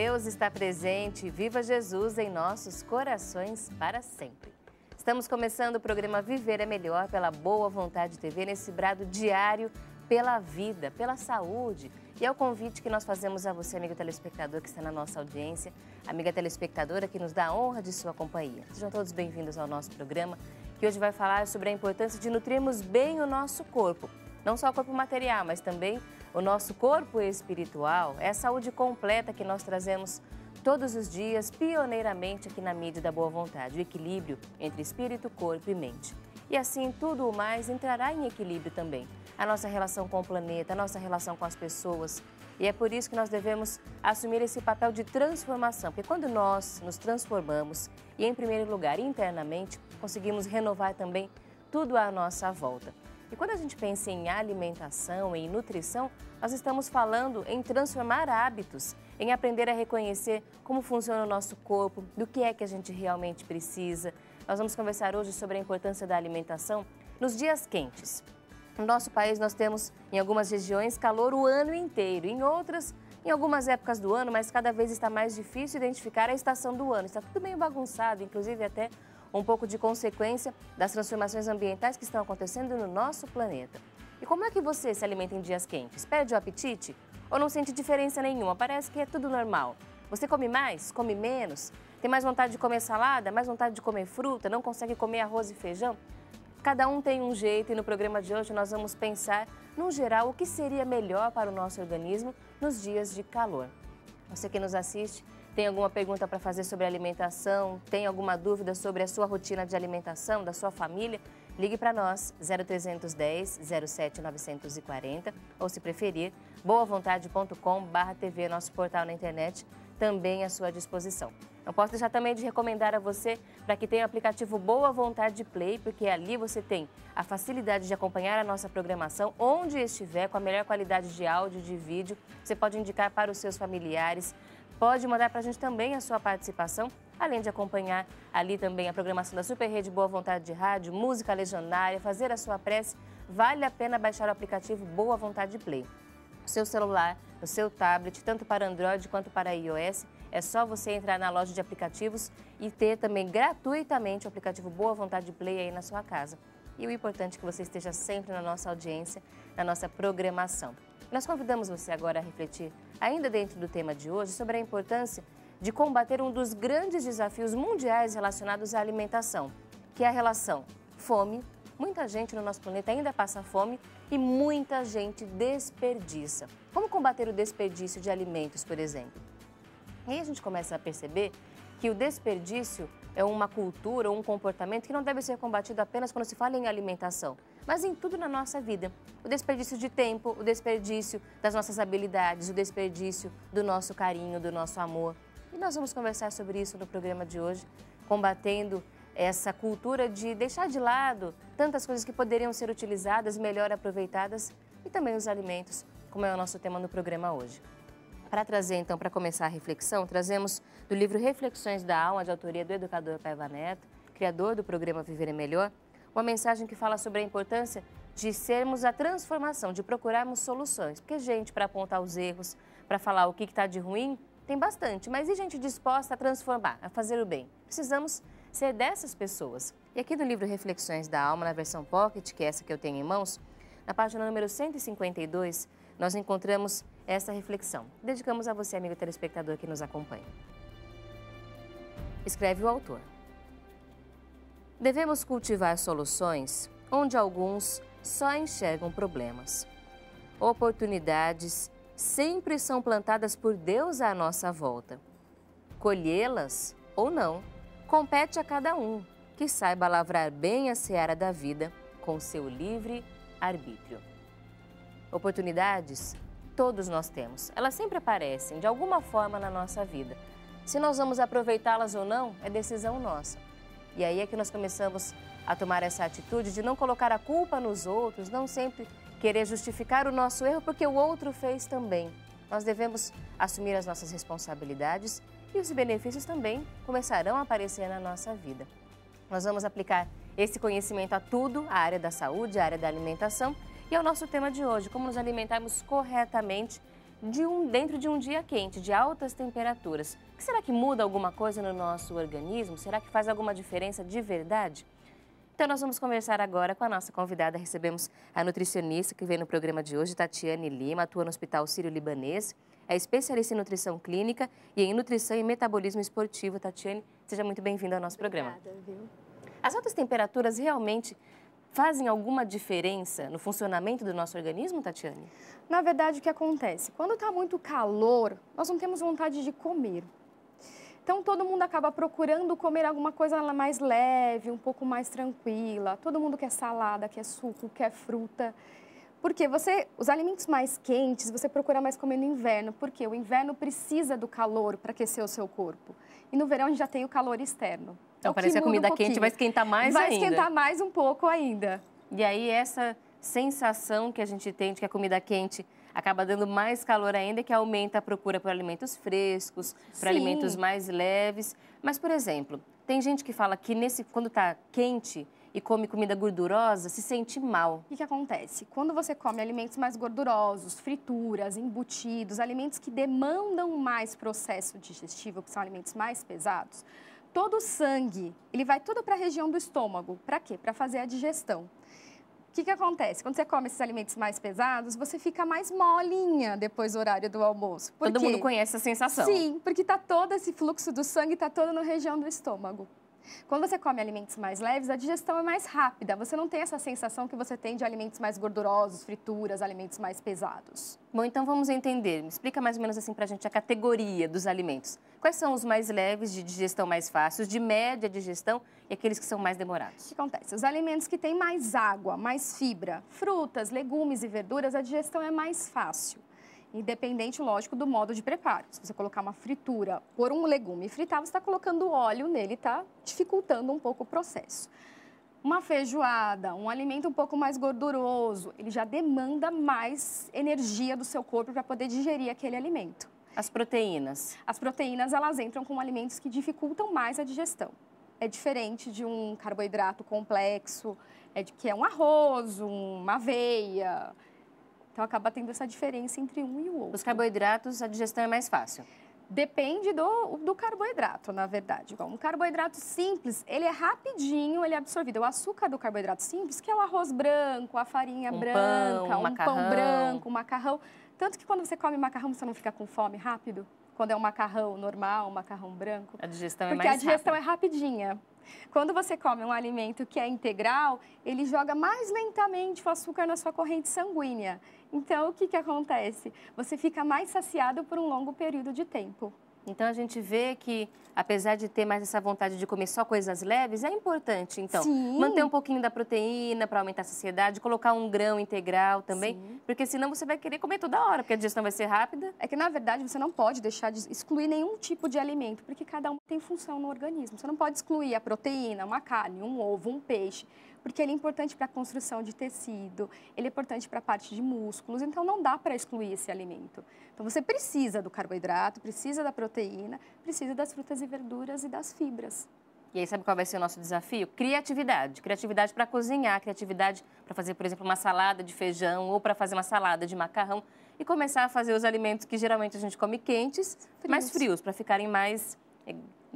Deus está presente, viva Jesus em nossos corações para sempre. Estamos começando o programa Viver é Melhor pela Boa Vontade TV, nesse brado diário pela vida, pela saúde. E é o convite que nós fazemos a você, amigo telespectador que está na nossa audiência, amiga telespectadora que nos dá a honra de sua companhia. Sejam todos bem-vindos ao nosso programa, que hoje vai falar sobre a importância de nutrirmos bem o nosso corpo. Não só o corpo material, mas também o nosso corpo espiritual. É a saúde completa que nós trazemos todos os dias, pioneiramente aqui na mídia da Boa Vontade. O equilíbrio entre espírito, corpo e mente. E assim, tudo o mais entrará em equilíbrio também. A nossa relação com o planeta, a nossa relação com as pessoas. E é por isso que nós devemos assumir esse papel de transformação. Porque quando nós nos transformamos e, em primeiro lugar, internamente, conseguimos renovar também tudo à nossa volta. E quando a gente pensa em alimentação, em nutrição, nós estamos falando em transformar hábitos, em aprender a reconhecer como funciona o nosso corpo, do que é que a gente realmente precisa. Nós vamos conversar hoje sobre a importância da alimentação nos dias quentes. No nosso país nós temos, em algumas regiões, calor o ano inteiro, em outras, em algumas épocas do ano, mas cada vez está mais difícil identificar a estação do ano. Está tudo meio bagunçado, inclusive até um pouco de consequência das transformações ambientais que estão acontecendo no nosso planeta. E como é que você se alimenta em dias quentes? Perde o apetite? Ou não sente diferença nenhuma? Parece que é tudo normal. Você come mais? Come menos? Tem mais vontade de comer salada? Mais vontade de comer fruta? Não consegue comer arroz e feijão? Cada um tem um jeito e no programa de hoje nós vamos pensar, no geral, o que seria melhor para o nosso organismo nos dias de calor. Você que nos assiste, tem alguma pergunta para fazer sobre alimentação? Tem alguma dúvida sobre a sua rotina de alimentação, da sua família? Ligue para nós, 0310 07 940, ou se preferir, boavontade.com/TV, nosso portal na internet, também à sua disposição. Eu posso deixar também de recomendar a você para que tenha o aplicativo Boa Vontade Play, porque ali você tem a facilidade de acompanhar a nossa programação onde estiver, com a melhor qualidade de áudio e de vídeo. Você pode indicar para os seus familiares. Pode mandar para a gente também a sua participação, além de acompanhar ali também a programação da Super Rede Boa Vontade de Rádio, música legionária, fazer a sua prece. Vale a pena baixar o aplicativo Boa Vontade Play. O seu celular, o seu tablet, tanto para Android quanto para iOS, é só você entrar na loja de aplicativos e ter também gratuitamente o aplicativo Boa Vontade Play aí na sua casa. E o importante é que você esteja sempre na nossa audiência, na nossa programação. Nós convidamos você agora a refletir, ainda dentro do tema de hoje, sobre a importância de combater um dos grandes desafios mundiais relacionados à alimentação, que é a relação fome. Muita gente no nosso planeta ainda passa fome e muita gente desperdiça. Como combater o desperdício de alimentos, por exemplo? E aí a gente começa a perceber que o desperdício é uma cultura, um comportamento que não deve ser combatido apenas quando se fala em alimentação, mas em tudo na nossa vida. O desperdício de tempo, o desperdício das nossas habilidades, o desperdício do nosso carinho, do nosso amor. E nós vamos conversar sobre isso no programa de hoje, combatendo essa cultura de deixar de lado tantas coisas que poderiam ser utilizadas, melhor aproveitadas, e também os alimentos, como é o nosso tema no programa hoje. Para trazer, então, para começar a reflexão, trazemos do livro Reflexões da Alma, de autoria do educador Paiva Neto, criador do programa Viver é Melhor, uma mensagem que fala sobre a importância de sermos a transformação, de procurarmos soluções. Porque gente para apontar os erros, para falar o que está de ruim, tem bastante, mas e gente disposta a transformar, a fazer o bem? Precisamos ser dessas pessoas. E aqui no livro Reflexões da Alma, na versão Pocket, que é essa que eu tenho em mãos, na página número 152, nós encontramos essa reflexão. Dedicamos a você, amigo telespectador que nos acompanha. Escreve o autor. Devemos cultivar soluções onde alguns só enxergam problemas. Oportunidades sempre são plantadas por Deus à nossa volta. Colhê-las ou não, compete a cada um que saiba lavrar bem a seara da vida com seu livre arbítrio. Oportunidades todos nós temos. Elas sempre aparecem de alguma forma na nossa vida. Se nós vamos aproveitá-las ou não, é decisão nossa. E aí é que nós começamos a tomar essa atitude de não colocar a culpa nos outros, não sempre querer justificar o nosso erro porque o outro fez também. Nós devemos assumir as nossas responsabilidades e os benefícios também começarão a aparecer na nossa vida. Nós vamos aplicar esse conhecimento a tudo, a área da saúde, a área da alimentação, e é o nosso tema de hoje, como nos alimentarmos corretamente dentro de um dia quente, de altas temperaturas. Será que muda alguma coisa no nosso organismo? Será que faz alguma diferença de verdade? Então, nós vamos conversar agora com a nossa convidada. Recebemos a nutricionista que veio no programa de hoje, Tatiane Lima, atua no Hospital Sírio-Libanês, é especialista em nutrição clínica e em nutrição e metabolismo esportivo. Tatiane, seja muito bem-vinda ao nosso programa. Obrigada, viu? As altas temperaturas realmente fazem alguma diferença no funcionamento do nosso organismo, Tatiane? Na verdade, o que acontece? Quando está muito calor, nós não temos vontade de comer. Então, todo mundo acaba procurando comer alguma coisa mais leve, um pouco mais tranquila. Todo mundo quer salada, quer suco, quer fruta. Porque os alimentos mais quentes, você procura mais comer no inverno. Porque o inverno precisa do calor para aquecer o seu corpo. E no verão a gente já tem o calor externo. Então, parece que a comida quente vai esquentar mais ainda. Vai esquentar mais um pouco ainda. E aí, essa sensação que a gente tem de que a comida quente acaba dando mais calor ainda, que aumenta a procura por alimentos frescos, por alimentos mais leves. Mas, por exemplo, tem gente que fala que quando está quente e come comida gordurosa, se sente mal. O que acontece? Quando você come alimentos mais gordurosos, frituras, embutidos, alimentos que demandam mais processo digestivo, que são alimentos mais pesados, todo o sangue, ele vai tudo para a região do estômago. Para quê? Para fazer a digestão. O que acontece? Quando você come esses alimentos mais pesados, você fica mais molinha depois do horário do almoço. Todo mundo conhece essa sensação. Sim, porque todo esse fluxo do sangue está todo na região do estômago. Quando você come alimentos mais leves, a digestão é mais rápida. Você não tem essa sensação que você tem de alimentos mais gordurosos, frituras, alimentos mais pesados. Bom, então vamos entender. Explica mais ou menos assim pra gente a categoria dos alimentos. Quais são os mais leves, de digestão mais fácil, de média digestão e aqueles que são mais demorados? O que acontece? Os alimentos que têm mais água, mais fibra, frutas, legumes e verduras, a digestão é mais fácil. Independente, lógico, do modo de preparo. Se você colocar uma fritura, pôr um legume e fritar, você está colocando óleo nele, está dificultando um pouco o processo. Uma feijoada, um alimento um pouco mais gorduroso, ele já demanda mais energia do seu corpo para poder digerir aquele alimento. As proteínas? As proteínas, elas entram com alimentos que dificultam mais a digestão. É diferente de um carboidrato complexo, que é um arroz, uma aveia. Então, acaba tendo essa diferença entre um e o outro. Os carboidratos, a digestão é mais fácil? Depende do carboidrato, na verdade. Um carboidrato simples, ele é rapidinho, ele é absorvido. O açúcar do carboidrato simples, que é o arroz branco, a farinha branca, um pão branco, um macarrão. Tanto que quando você come macarrão, você não fica com fome rápido? Quando é um macarrão normal, um macarrão branco. A digestão é mais rápida. Porque a digestão é rapidinha. Quando você come um alimento que é integral, ele joga mais lentamente o açúcar na sua corrente sanguínea. Então, o que acontece? Você fica mais saciado por um longo período de tempo. Então, a gente vê que, apesar de ter mais essa vontade de comer só coisas leves, é importante, então, manter um pouquinho da proteína para aumentar a saciedade, colocar um grão integral também, porque senão você vai querer comer toda hora, porque a digestão vai ser rápida. É que, na verdade, você não pode deixar de excluir nenhum tipo de alimento, porque cada um tem função no organismo. Você não pode excluir a proteína, uma carne, um ovo, um peixe, porque ele é importante para a construção de tecido, ele é importante para a parte de músculos, então não dá para excluir esse alimento. Então você precisa do carboidrato, precisa da proteína, precisa das frutas e verduras e das fibras. E aí, sabe qual vai ser o nosso desafio? Criatividade. Criatividade para cozinhar, criatividade para fazer, por exemplo, uma salada de feijão ou para fazer uma salada de macarrão e começar a fazer os alimentos que geralmente a gente come quentes, mais frios, para ficarem mais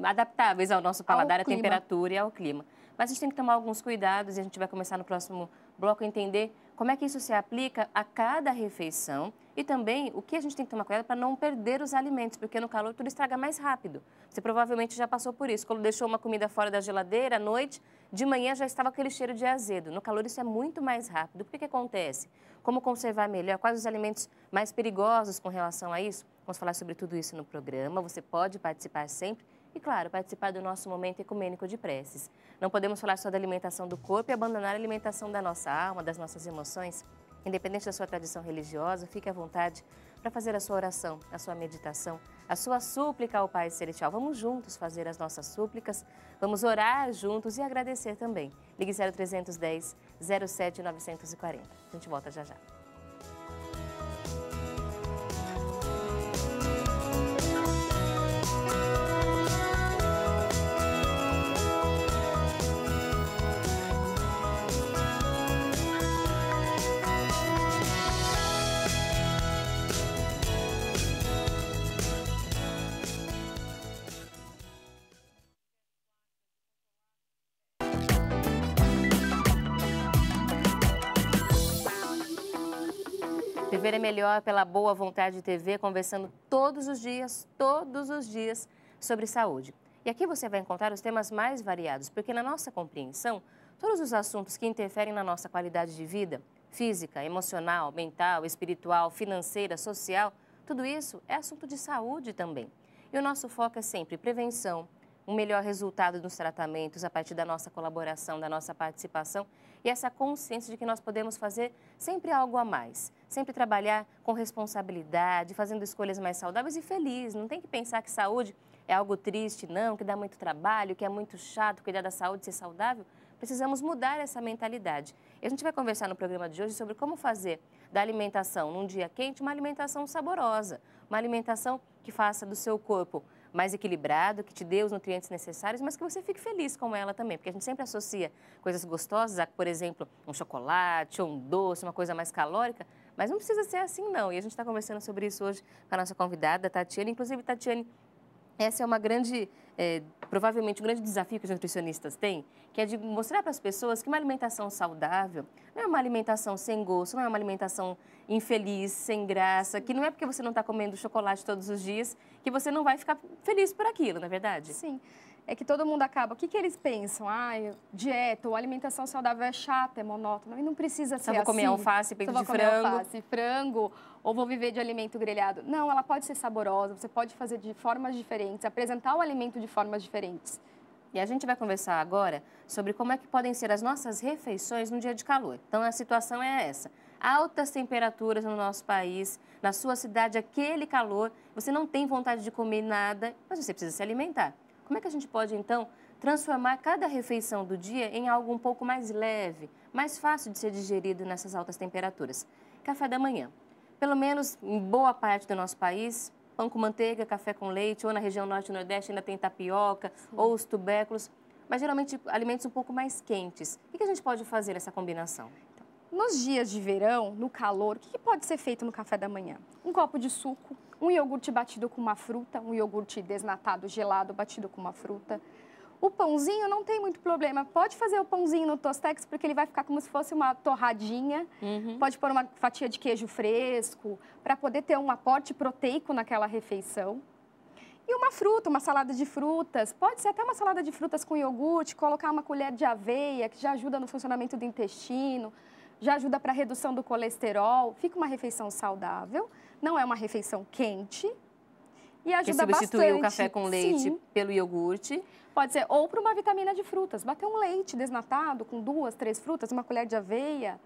adaptáveis ao nosso paladar, à temperatura e ao clima. Mas a gente tem que tomar alguns cuidados e a gente vai começar no próximo bloco a entender como é que isso se aplica a cada refeição e também o que a gente tem que tomar cuidado para não perder os alimentos, porque no calor tudo estraga mais rápido. Você provavelmente já passou por isso. Quando deixou uma comida fora da geladeira à noite, de manhã já estava aquele cheiro de azedo. No calor isso é muito mais rápido. O que acontece? Como conservar melhor? Quais os alimentos mais perigosos com relação a isso? Vamos falar sobre tudo isso no programa. Você pode participar sempre. E, claro, participar do nosso momento ecumênico de preces. Não podemos falar só da alimentação do corpo e abandonar a alimentação da nossa alma, das nossas emoções. Independente da sua tradição religiosa, fique à vontade para fazer a sua oração, a sua meditação, a sua súplica ao Pai Celestial. Vamos juntos fazer as nossas súplicas, vamos orar juntos e agradecer também. Ligue 0310 07 940. A gente volta já já. Viver é melhor pela Boa Vontade TV, conversando todos os dias, sobre saúde. E aqui você vai encontrar os temas mais variados, porque na nossa compreensão, todos os assuntos que interferem na nossa qualidade de vida, física, emocional, mental, espiritual, financeira, social, tudo isso é assunto de saúde também. E o nosso foco é sempre prevenção, um melhor resultado nos tratamentos a partir da nossa colaboração, da nossa participação e essa consciência de que nós podemos fazer sempre algo a mais, sempre trabalhar com responsabilidade, fazendo escolhas mais saudáveis e felizes. Não tem que pensar que saúde é algo triste, não, que dá muito trabalho, que é muito chato cuidar da saúde, ser saudável. Precisamos mudar essa mentalidade. E a gente vai conversar no programa de hoje sobre como fazer da alimentação num dia quente uma alimentação saborosa, uma alimentação que faça do seu corpo mais equilibrado, que te dê os nutrientes necessários, mas que você fique feliz com ela também, porque a gente sempre associa coisas gostosas a, por exemplo, um chocolate ou um doce, uma coisa mais calórica, mas não precisa ser assim não. E a gente está conversando sobre isso hoje com a nossa convidada, Tatiane. Inclusive, Tatiane, essa é uma grande, provavelmente um grande desafio que os nutricionistas têm, que é de mostrar para as pessoas que uma alimentação saudável não é uma alimentação sem gosto, não é uma alimentação infeliz, sem graça, que não é porque você não está comendo chocolate todos os dias que você não vai ficar feliz por aquilo, não é verdade? Sim. É que todo mundo acaba, o que eles pensam? Dieta ou alimentação saudável é chata, é monótona, e não precisa ser assim. Só vou comer alface, peito de frango. Alface, frango, ou vou viver de alimento grelhado. Não, ela pode ser saborosa, você pode fazer de formas diferentes, apresentar o alimento de formas diferentes. E a gente vai conversar agora sobre como é que podem ser as nossas refeições no dia de calor. Então, a situação é essa. Altas temperaturas no nosso país, na sua cidade, aquele calor, você não tem vontade de comer nada, mas você precisa se alimentar. Como é que a gente pode, então, transformar cada refeição do dia em algo um pouco mais leve, mais fácil de ser digerido nessas altas temperaturas? Café da manhã. Pelo menos em boa parte do nosso país, pão com manteiga, café com leite, ou na região norte e nordeste ainda tem tapioca, ou os tubérculos, mas geralmente alimentos um pouco mais quentes. O que a gente pode fazer nessa combinação? Nos dias de verão, no calor, o que pode ser feito no café da manhã? Um copo de suco, um iogurte batido com uma fruta, um iogurte desnatado, gelado, batido com uma fruta. O pãozinho não tem muito problema. Pode fazer o pãozinho no Tostex, porque ele vai ficar como se fosse uma torradinha. Pode pôr uma fatia de queijo fresco, para poder ter um aporte proteico naquela refeição. E uma fruta, uma salada de frutas. Pode ser até uma salada de frutas com iogurte, colocar uma colher de aveia, que já ajuda no funcionamento do intestino, já ajuda para a redução do colesterol. Fica uma refeição saudável, não é uma refeição quente e ajuda bastante. Que substitui o café com leite Sim. pelo iogurte. Pode ser, ou para uma vitamina de frutas. Bater um leite desnatado com 2, 3 frutas, uma colher de aveia.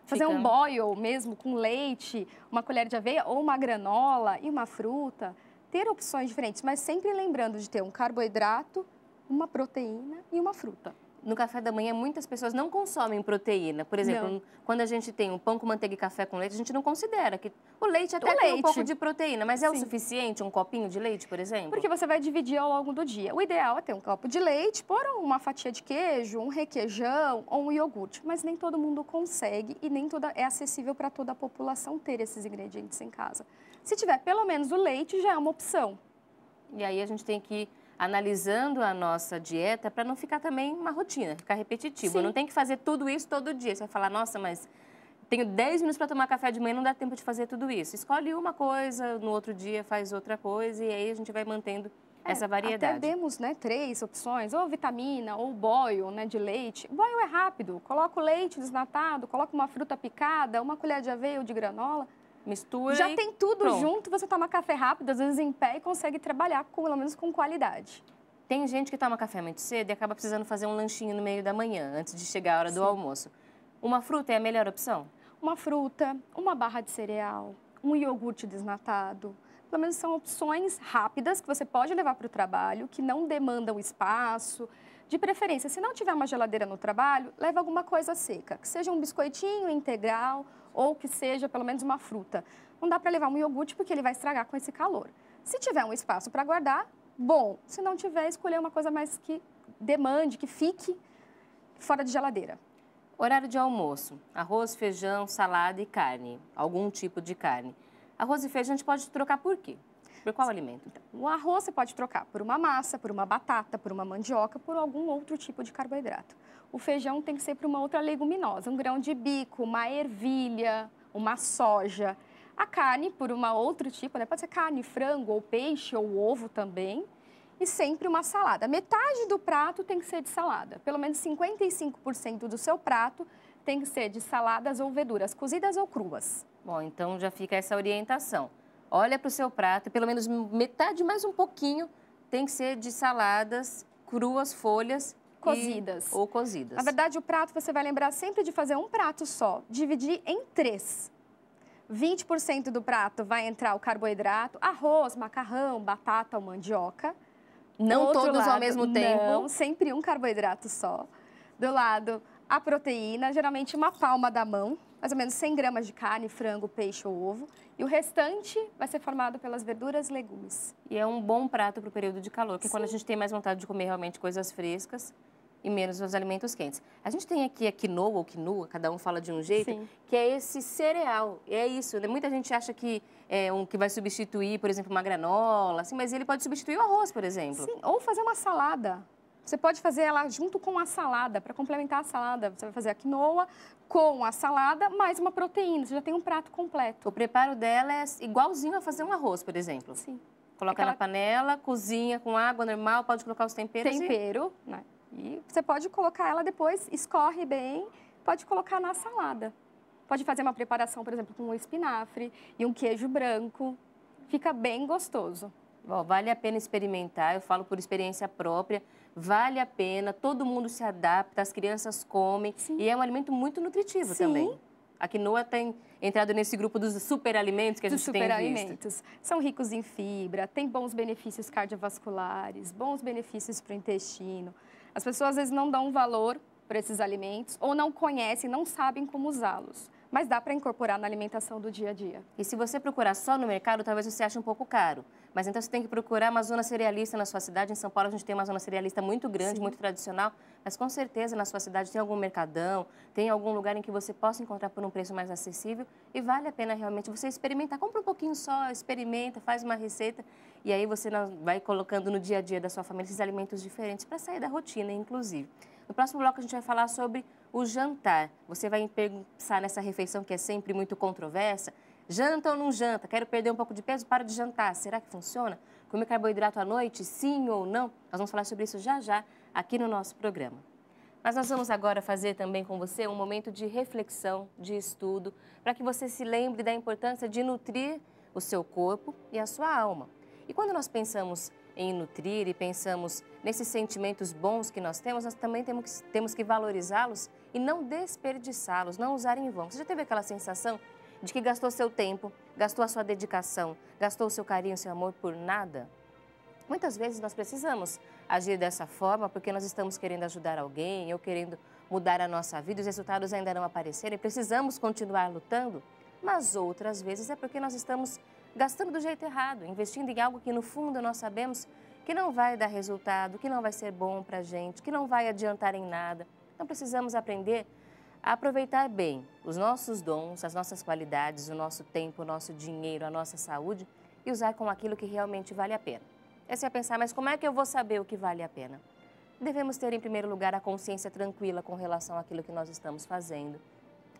Fazer um boil mesmo com leite, uma colher de aveia ou uma granola e uma fruta. Ter opções diferentes, mas sempre lembrando de ter um carboidrato, uma proteína e uma fruta. No café da manhã, muitas pessoas não consomem proteína. Por exemplo, quando a gente tem um pão com manteiga e café com leite, a gente não considera que o leite até tem um pouco de proteína. Mas é o suficiente um copinho de leite, por exemplo? Porque você vai dividir ao longo do dia. O ideal é ter um copo de leite, pôr uma fatia de queijo, um requeijão ou um iogurte. Mas nem todo mundo consegue e nem é acessível para toda a população ter esses ingredientes em casa. Se tiver pelo menos o leite, já é uma opção. E aí a gente tem que ir analisando a nossa dieta para não ficar também uma rotina, ficar repetitivo. Sim. Não tem que fazer tudo isso todo dia. Você vai falar, nossa, mas tenho 10 minutos para tomar café de manhã, não dá tempo de fazer tudo isso. Escolhe uma coisa, no outro dia faz outra coisa e aí a gente vai mantendo essa variedade. Até demos 3 opções, ou vitamina, ou boil de leite. Boil é rápido, coloca o leite desnatado, coloca uma fruta picada, uma colher de aveia ou de granola. Mistura já e tem tudo pronto. Junto, você toma café rápido, às vezes em pé, e consegue trabalhar, pelo menos com qualidade. Tem gente que toma café muito cedo e acaba precisando fazer um lanchinho no meio da manhã, antes de chegar a hora do almoço. Uma fruta é a melhor opção? Uma fruta, uma barra de cereal, um iogurte desnatado. Pelo menos são opções rápidas que você pode levar para o trabalho, que não demandam espaço. De preferência, se não tiver uma geladeira no trabalho, leva alguma coisa seca, que seja um biscoitinho integral ou que seja pelo menos uma fruta. Não dá para levar um iogurte porque ele vai estragar com esse calor. Se tiver um espaço para guardar, bom. Se não tiver, escolher uma coisa mais que demande, que fique fora de geladeira. Horário de almoço, arroz, feijão, salada e carne, algum tipo de carne. Arroz e feijão a gente pode trocar por quê? Por qual alimento? O arroz você pode trocar por uma massa, por uma batata, por uma mandioca, por algum outro tipo de carboidrato. O feijão tem que ser para uma outra leguminosa, um grão de bico, uma ervilha, uma soja. A carne, por uma outro tipo, né? Pode ser carne, frango, ou peixe, ou ovo também. E sempre uma salada. Metade do prato tem que ser de salada. Pelo menos 55% do seu prato tem que ser de saladas ou verduras, cozidas ou cruas. Bom, então já fica essa orientação. Olha para o seu prato e pelo menos metade, mais um pouquinho, tem que ser de saladas, cruas, folhas cozidas. Ou cozidas. Na verdade, o prato você vai lembrar sempre de fazer um prato só, dividir em 3. 20% do prato vai entrar o carboidrato, arroz, macarrão, batata ou mandioca. Não todos ao mesmo tempo? Não, sempre um carboidrato só. Do lado, a proteína, geralmente uma palma da mão, mais ou menos 100 gramas de carne, frango, peixe ou ovo. E o restante vai ser formado pelas verduras e legumes. E é um bom prato para o período de calor, que é Sim. quando a gente tem mais vontade de comer realmente coisas frescas e menos os alimentos quentes. A gente tem aqui a quinoa ou quinua, cada um fala de um jeito, Sim. que é esse cereal. É isso, né? Muita gente acha que é um que vai substituir, por exemplo, uma granola, assim, mas ele pode substituir o arroz, por exemplo. Sim, ou fazer uma salada. Você pode fazer ela junto com a salada, para complementar a salada. Você vai fazer a quinoa com a salada, mais uma proteína. Você já tem um prato completo. O preparo dela é igualzinho a fazer um arroz, por exemplo. Sim. Coloca na panela, cozinha com água normal, pode colocar os temperos. Tempero, né? E você pode colocar ela depois, escorre bem, pode colocar na salada. Pode fazer uma preparação, por exemplo, com um espinafre e um queijo branco. Fica bem gostoso. Bom, vale a pena experimentar, eu falo por experiência própria. Vale a pena, todo mundo se adapta, as crianças comem. Sim. E é um alimento muito nutritivo também. A quinoa tem entrado nesse grupo dos superalimentos que a gente tem visto. Superalimentos. São ricos em fibra, tem bons benefícios cardiovasculares, bons benefícios para o intestino. As pessoas às vezes não dão valor para esses alimentos ou não conhecem, não sabem como usá-los. Mas dá para incorporar na alimentação do dia a dia. E se você procurar só no mercado, talvez você ache um pouco caro. Mas então você tem que procurar uma zona cerealista na sua cidade. Em São Paulo a gente tem uma zona cerealista muito grande, Sim. muito tradicional. Mas com certeza na sua cidade tem algum mercadão, tem algum lugar em que você possa encontrar por um preço mais acessível. E vale a pena realmente você experimentar. Compra um pouquinho só, experimenta, faz uma receita. E aí você vai colocando no dia a dia da sua família esses alimentos diferentes para sair da rotina, inclusive. No próximo bloco a gente vai falar sobre o jantar. Você vai pensar nessa refeição que é sempre muito controversa. Janta ou não janta? Quero perder um pouco de peso, paro de jantar. Será que funciona? Comer carboidrato à noite, sim ou não? Nós vamos falar sobre isso já já aqui no nosso programa. Mas nós vamos agora fazer também com você um momento de reflexão, de estudo, para que você se lembre da importância de nutrir o seu corpo e a sua alma. E quando nós pensamos em nutrir e pensamos nesses sentimentos bons que nós também temos que valorizá-los e não desperdiçá-los, não usar em vão. Você já teve aquela sensação de que gastou seu tempo, gastou a sua dedicação, gastou o seu carinho, o seu amor por nada? Muitas vezes nós precisamos agir dessa forma porque nós estamos querendo ajudar alguém ou querendo mudar a nossa vida, os resultados ainda não apareceram e precisamos continuar lutando, mas outras vezes é porque nós estamos gastando do jeito errado, investindo em algo que no fundo nós sabemos que não vai dar resultado, que não vai ser bom para a gente, que não vai adiantar em nada. Então precisamos aprender a aproveitar bem os nossos dons, as nossas qualidades, o nosso tempo, o nosso dinheiro, a nossa saúde e usar com aquilo que realmente vale a pena. Aí você vai pensar, mas como é que eu vou saber o que vale a pena? Devemos ter, em primeiro lugar, a consciência tranquila com relação àquilo que nós estamos fazendo.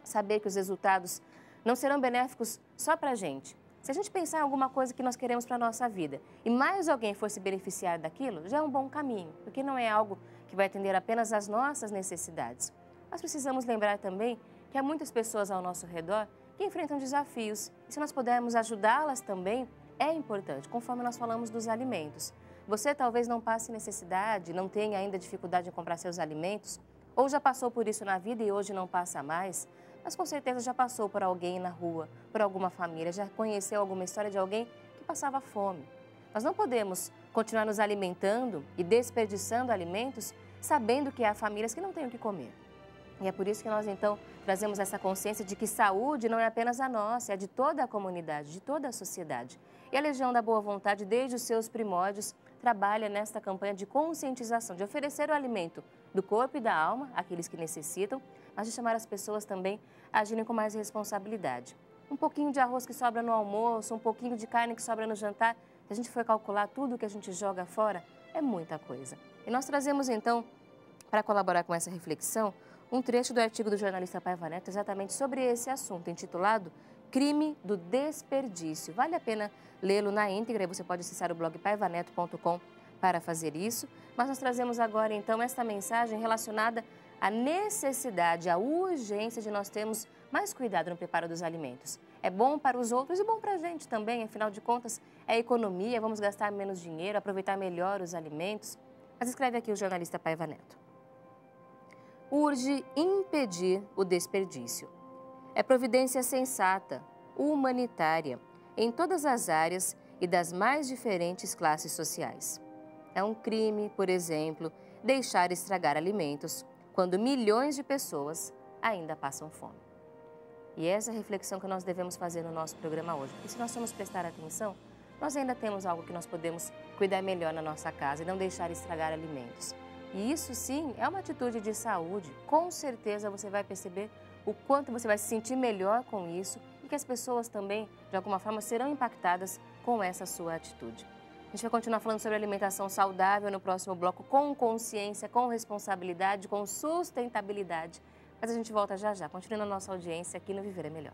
Saber que os resultados não serão benéficos só para a gente. Se a gente pensar em alguma coisa que nós queremos para a nossa vida e mais alguém for se beneficiar daquilo, já é um bom caminho, porque não é algo que vai atender apenas às nossas necessidades. Nós precisamos lembrar também que há muitas pessoas ao nosso redor que enfrentam desafios e se nós pudermos ajudá-las também, é importante, conforme nós falamos dos alimentos. Você talvez não passe necessidade, não tenha ainda dificuldade em comprar seus alimentos, ou já passou por isso na vida e hoje não passa mais, mas com certeza já passou por alguém na rua, por alguma família, já conheceu alguma história de alguém que passava fome. Nós não podemos continuar nos alimentando e desperdiçando alimentos sabendo que há famílias que não têm o que comer. E é por isso que nós, então, trazemos essa consciência de que saúde não é apenas a nossa, é de toda a comunidade, de toda a sociedade. E a Legião da Boa Vontade, desde os seus primórdios, trabalha nesta campanha de conscientização, de oferecer o alimento do corpo e da alma àqueles que necessitam, mas de chamar as pessoas também a agirem com mais responsabilidade. Um pouquinho de arroz que sobra no almoço, um pouquinho de carne que sobra no jantar, se a gente for calcular tudo que a gente joga fora, é muita coisa. E nós trazemos, então, para colaborar com essa reflexão, um trecho do artigo do jornalista Paiva Neto exatamente sobre esse assunto, intitulado Crime do desperdício. Vale a pena lê-lo na íntegra e você pode acessar o blog paivaneto.com para fazer isso. Mas nós trazemos agora, então, esta mensagem relacionada à necessidade, à urgência de nós termos mais cuidado no preparo dos alimentos. É bom para os outros e bom para a gente também, afinal de contas, é economia, vamos gastar menos dinheiro, aproveitar melhor os alimentos. Mas escreve aqui o jornalista Paiva Neto. Urge impedir o desperdício. É providência sensata, humanitária, em todas as áreas e das mais diferentes classes sociais. É um crime, por exemplo, deixar estragar alimentos quando milhões de pessoas ainda passam fome. E essa é a reflexão que nós devemos fazer no nosso programa hoje, porque se nós formos prestar atenção, nós ainda temos algo que nós podemos cuidar melhor na nossa casa e não deixar estragar alimentos. E isso sim é uma atitude de saúde, com certeza você vai perceber o quanto você vai se sentir melhor com isso e que as pessoas também, de alguma forma, serão impactadas com essa sua atitude. A gente vai continuar falando sobre alimentação saudável no próximo bloco, com consciência, com responsabilidade, com sustentabilidade. Mas a gente volta já já. Continue na nossa audiência aqui no Viver é Melhor.